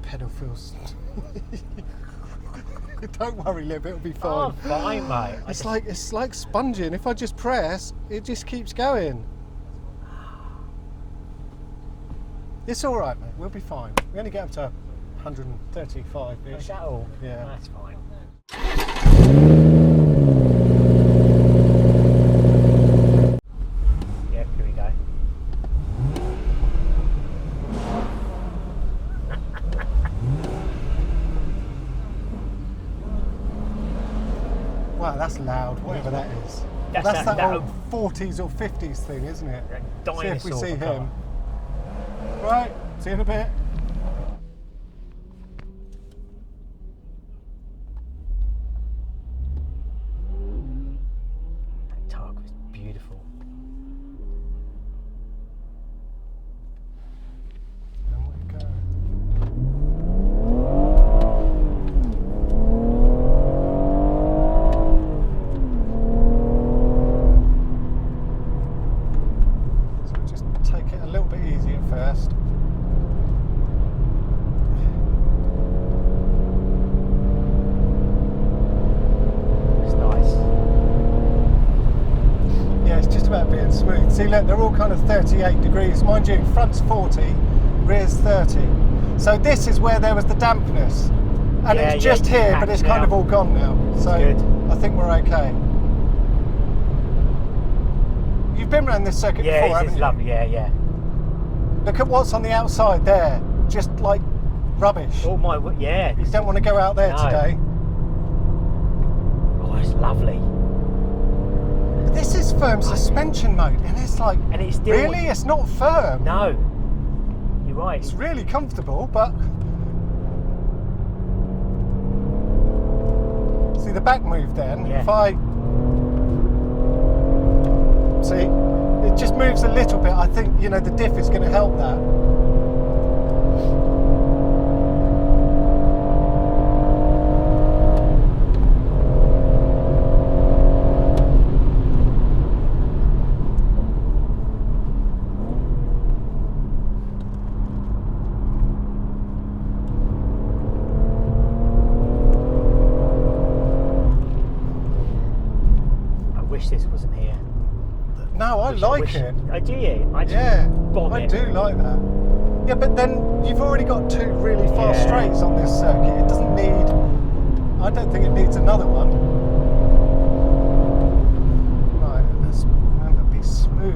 pedal feels... Don't worry, Lib, it'll be fine. Oh, fine, mate. It's like sponging. If I just press, it just keeps going. It's all right, mate. We'll be fine. We only get up to 135-ish. Is that all? Yeah. That's fine. Yeah, here we go. Wow, that's loud, whatever that is. That's that old 40s or 50s thing, isn't it? See if we see him. Right, see you in a bit. That tug was beautiful. And we go. So we just take it a little bit easy at first. It's nice. Yeah, it's just about being smooth. See, look, they're all kind of 38 degrees. Mind you, front's 40, rear's 30. So this is where there was the dampness. And Yeah, it's just yeah, here, but it's now. kind of all gone now. So Good. I think we're okay. You've been around this circuit Yeah, before, this haven't is you? lovely. Yeah, yeah. Look at what's on the outside there. Just like rubbish. Oh my, yeah. You don't want to go out there No. today. Oh, it's lovely. This is firm suspension mode, and it's like, And it's still really? It's not firm. No, you're right. It's really comfortable, but see the back move then. Yeah. If I see, it just moves a little bit. I think, you know, the diff is going to help that. I wish this wasn't here. No, I like it. I do. I just Yeah, bomb I it. do like that. Yeah, but then you've already got two really fast Yeah. straights on this circuit. It doesn't need, I don't think it needs another one. Right, let's remember, be smooth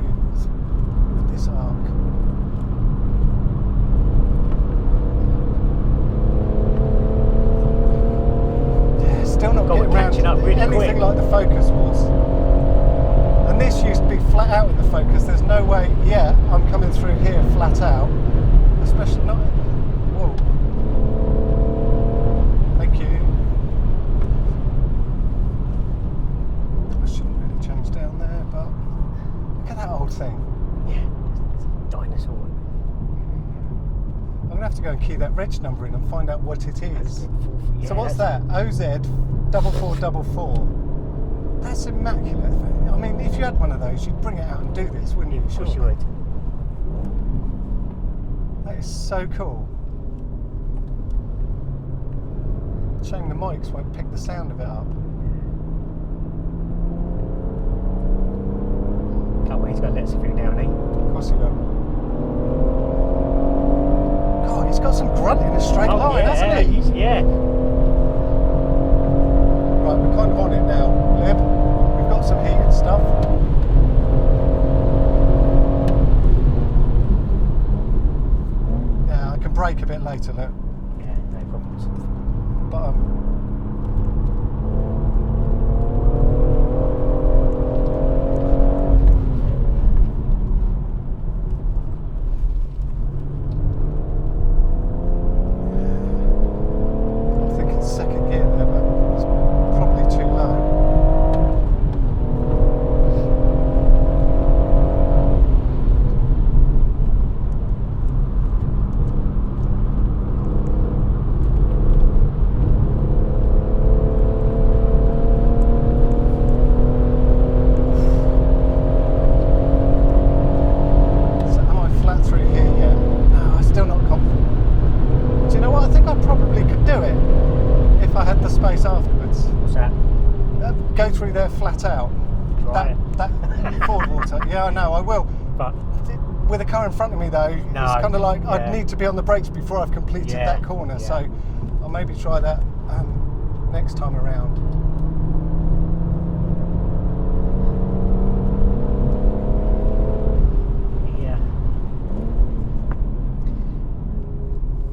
with this arc. Yeah, still not God, getting we're around catching up to really anything quick. like the Focus was. And this used to be flat out in the Focus. There's no way, yeah, I'm coming through here flat out. Especially not. Whoa. Thank you. I shouldn't really change down there, but look at that old thing. Yeah, it's a dinosaur. I'm gonna have to go and key that reg number in and find out what it is. Yeah, So what's that's- that? OZ 4444. That's immaculate. I mean, if you had one of those, you'd bring it out and do this, wouldn't you? Of course you Surely. would. That is so cool. Shame the mics won't pick the sound of it up. Can't wait, he's going to let us through now, hasn't he? Of course you will. God, he's got some grunt in a straight line, hasn't he? Yeah. Right, we're kind of on it now, Lib. We've got some heated stuff. Yeah, I can brake a bit later, look. Yeah, no problems. But I'm thinking second gear there, but it's probably too low. go through there flat out. Right. That Fordwater. Yeah, I know, I will. But With the car in front of me though, no, it's kind of like I'd yeah. need to be on the brakes before I've completed Yeah, that corner. yeah. So I'll maybe try that next time around. yeah,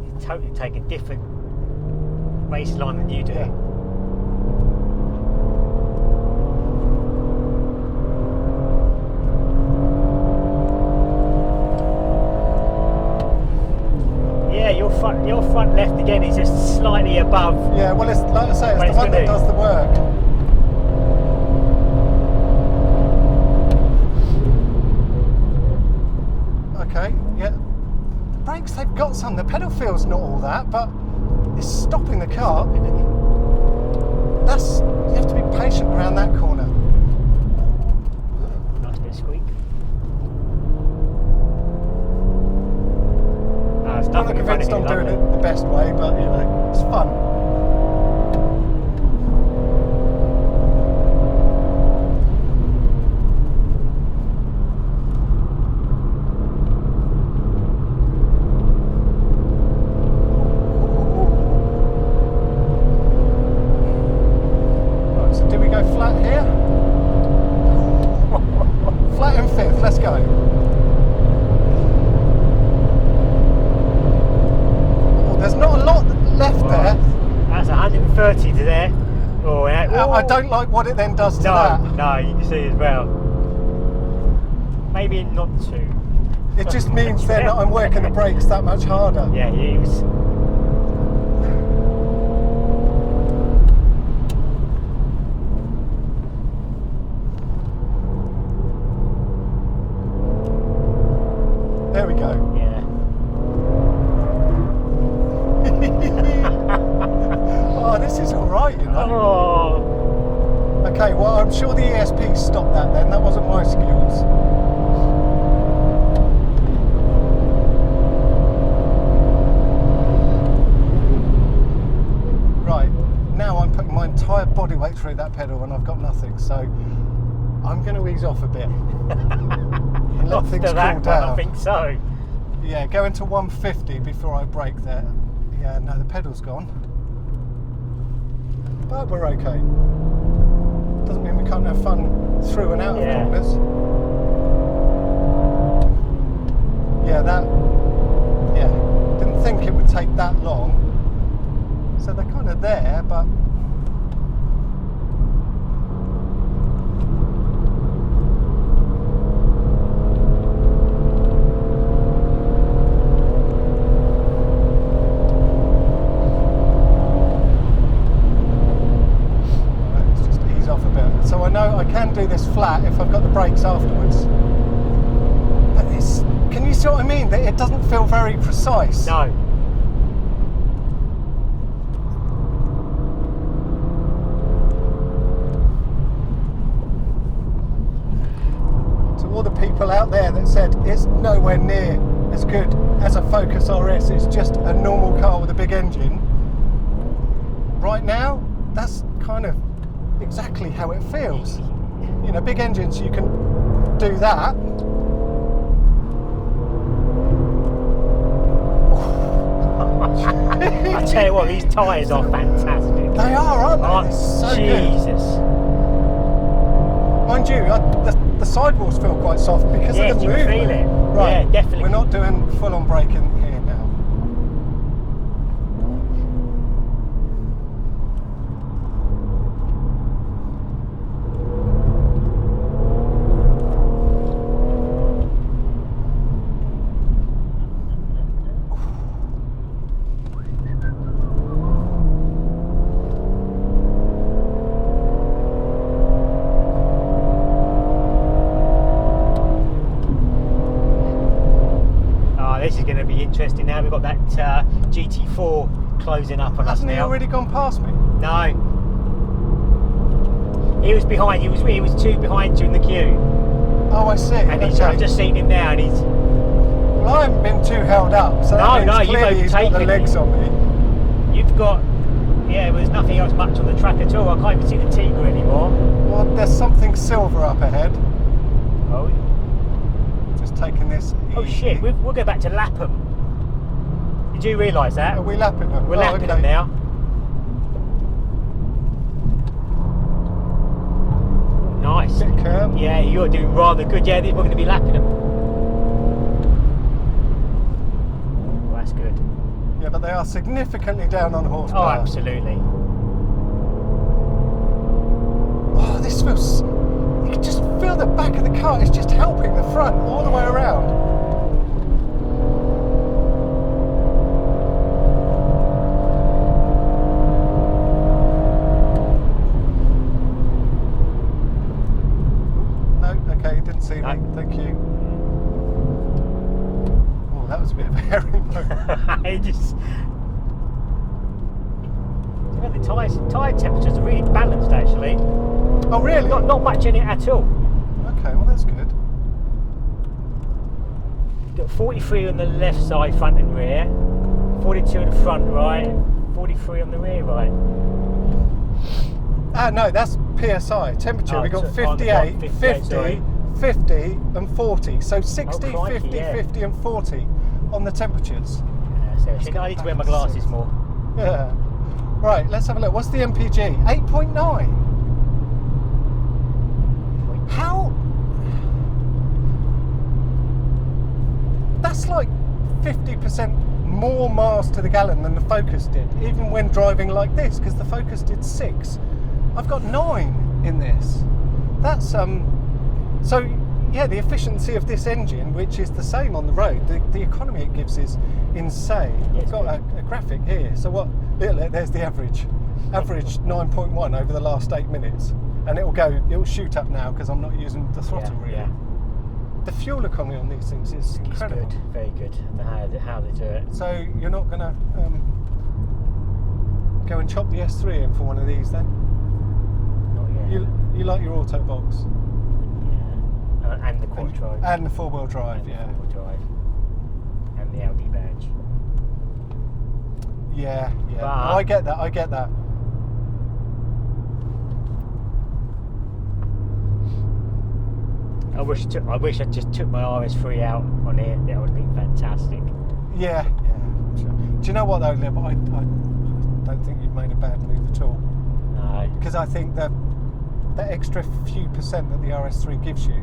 you totally take a different race line than you do. Yeah. Yeah, your front left again is just slightly above. Yeah, well, it's like I say, Well, it's the one that does the work. Okay, yeah. The brakes, they've got some. The pedal feel's not all that, but it's stopping the car. You have to be patient around that corner. Nice bit of squeak. It's I'm not nothing convinced I'm doing it the best way, but you know, it's fun. Right, so do we go flat here? Flat and fifth, let's go. There's not a lot left there. That's 130 to there. Oh, yeah. I don't like what it then does to No, that. no, you can see as well. Maybe not too. It just means then that I'm working the brakes that much harder. Yeah, he was. There we go. Yeah. Oh, this is all right, you know. Oh. Okay, well, I'm sure the ESP stopped that then. That wasn't my skills. Right, now I'm putting my entire body weight through that pedal and I've got nothing, so I'm going to ease off a bit and let things After that cool down. one, I think so. Yeah, go into 150 before I brake there. Yeah, no, the pedal's gone. But we're okay. Doesn't mean we can't have fun through and out of corners. Yeah, didn't think it would take that long. So they're kind of there, but so I know I can do this flat if I've got the brakes afterwards. But can you see what I mean? That it doesn't feel very precise. No. To all the people out there that said it's nowhere near as good as a Focus RS, it's just a normal car with a big engine. Right now, that's kind of exactly how it feels. You know, big engines, you can do that. I tell you what, these tyres are fantastic. They are, aren't they? Oh, They're so Jesus. good. Mind you, the sidewalls feel quite soft because Yeah, of the you can movement. feel it. Right, Yeah, definitely. We're not doing full-on braking here now. This is going to be interesting now. We've got that GT4 closing up on us Hasn't he now. already gone past me? No. He was behind. He was two behind you in the queue. Oh, I see. And Okay. I've just seen him now, and he's. Well, I haven't been too held up, so that means No, you've clearly he's got the overtaken legs me. on me. You've got Yeah, there's nothing else much on the track at all. I can't even see the Tigra anymore. Well, there's something silver up ahead. Oh, Just taking this. oh easy. shit, we'll go back to Lapham. Did you realise that? Are we lapping them? We're Oh, lapping okay. them now. Nice. Bit of curb. Yeah, you're doing rather good. Yeah, we're going to be lapping them. Well, that's good. Yeah, but they are significantly down on Oh, horsepower. absolutely. Oh, this feels. You can just feel the back of the car. It's just helping the front all the way around. No, okay, you didn't see No. me. Thank you. Oh, that was a bit of a hairy moment. It just. You know, the tyre temperatures are really balanced actually. Oh, really? Not much in it at all. Okay, well that's good. Got 43 on the left side, front and rear. 42 in the front right. 43 on the rear right. Ah, no, that's PSI temperature. Oh, We've got so on the 58, bottom, 50, 58, sorry. 50 and 40. So 60, crikey, 50, yeah. 50 and 40 on the temperatures. Yeah, so I think I need to wear my glasses more. Yeah. Right, let's have a look. What's the MPG? 8.9. How? That's like 50% more miles to the gallon than the Focus did, even when driving like this, because the Focus did 6. I've got 9 in this. That's so yeah, the efficiency of this engine, which is the same on the road, the economy it gives is insane. Yeah, I've got a graphic here. So what? Look, there's the average 9.1 over the last 8 minutes, and it'll shoot up now because I'm not using the throttle really. Yeah. The fuel economy on these things is It's incredible. good, very good. How they do it. So you're not going to go and chop the S3 in for one of these then? Not yet. You like your auto box Yeah. And the Quattro. and the 4-wheel drive, And the yeah. four-wheel drive. And the Audi badge. Yeah. But- No, I get that. I wish I just took my RS3 out on here. That would have been fantastic. Yeah. Sure. Do you know what though, Lib? I don't think you've made a bad move at all. No. Because I think that extra few percent that the RS3 gives you,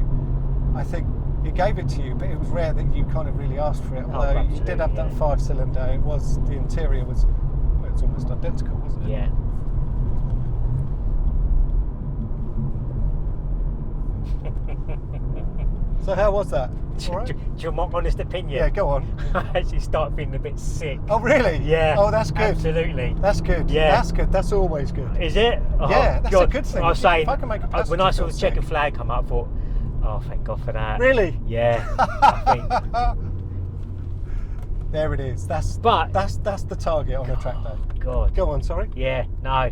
I think it gave it to you, but it was rare that you kind of really asked for it. Although you did have that 5-cylinder, the interior was, well, it's almost identical, wasn't it? Yeah. So how was that? All right? Do you want my honest opinion? Yeah, go on. I actually start feeling a bit sick. Oh really? Yeah. Oh, that's good. Absolutely. That's good. Yeah. That's good. That's always good. Is it? Oh, Yeah, that's a God. good thing. I was saying, If I can make a when I passenger saw feel the checkered sick. flag come up, I thought, oh, thank God for that. Really? Yeah. I think. There it is. That's But- the target on a track day. God. Go on, sorry. Yeah. No.